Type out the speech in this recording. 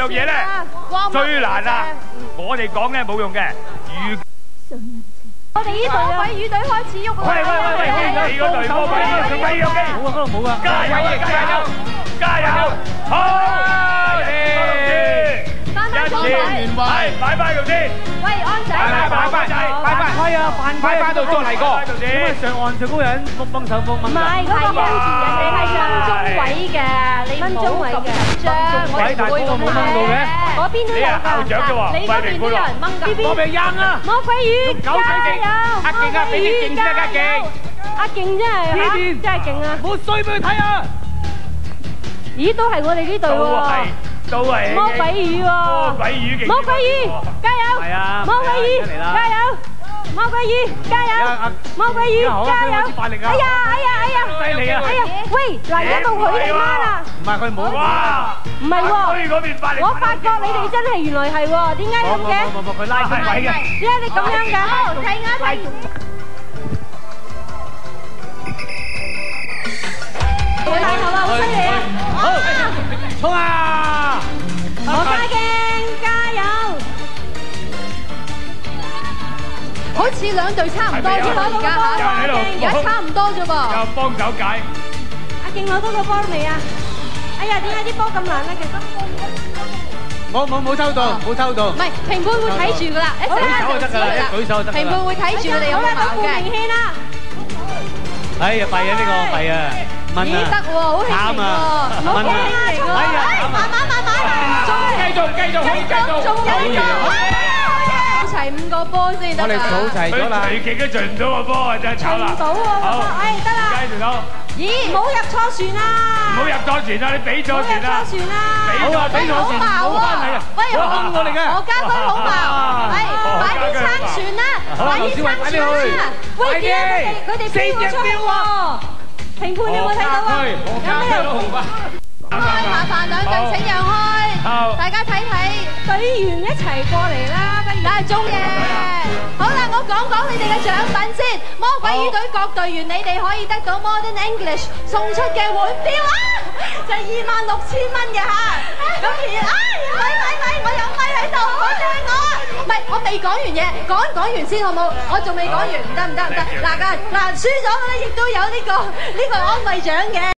樣嘢咧最難啊！我哋講咧冇用嘅。我哋呢隊魔鬼魚隊開始喐啦！喂，你個隊魔鬼魚仲未有機？冇啊！加油！好！一次，係擺翻度先。喂，安仔，快翻到再嚟過。咁啊，上岸上高人幫手幫。唔係嗰個安全人哋係掹中位嘅，你唔好咁緊張。我哋會咁嘅，嗰邊都有㗎。你嗰邊都有人掹㗎。我咪扔啊！魔鬼魚，加油！阿勁啊，俾啲勁先啊，阿勁！阿勁真係真係勁啊！冇衰俾佢睇啊！咦，都係我哋呢隊喎。都係魔鬼魚喎！魔鬼魚勁！魔鬼魚，加油！係啊！魔鬼魚，加油！魔鬼魚，加油！魔鬼魚，加油！哎呀！犀利啊！哎呀，喂，嗱，一到佢哋媽啦！唔係佢冇哇！唔係喎，我發覺你哋真係原來係喎，點解咁嘅？佢拉中位嘅。點解你咁樣㗎？睇。佢大頭啊，好犀利啊！好，衝啊！何家勁，加油！好似兩隊差唔多啫嘛，而家嚇，而家差唔多啫噃。又幫手解。阿勁攞到個波未啊？哎呀，點解啲波咁難咧？其實冇抽到，冇抽到。唔係，評判會睇住噶啦，一陣間就知啦。舉手就得㗎啦。評判會睇住你哋有冇鬧嘅。明顯啦。哎呀，弊啊呢個弊啊！咦得喎，好氣勢喎！唔好驚啊！慢慢，繼續，仲有一個，齊5個波先得。我哋數齊咗啦。佢極都進唔到個波啊！真係慘啦。唔到喎，哎得啦。繼續到。咦，唔好入錯船啦！唔好入錯船啦！你俾錯船啦！俾錯船好矛喎！喂，何家軍好矛，係快啲撐船啦！快啲撐船啦！喂，點解佢哋飆咗出去喎？評判有冇睇到啊？麻煩兩隊請讓開，大家睇睇隊員一齊過嚟啦，不如係中嘅。好啦，我講你哋嘅獎品先。魔鬼魚隊各隊員，你哋可以得到 Modern English 送出嘅門票啊，就26,000蚊嘅嚇。咁咪，我有咪喺度，好正我。唔係，我未講完嘢，講完先好冇？我仲未講完，唔得。嗱，輸咗嘅咧，亦都有呢個安慰獎嘅。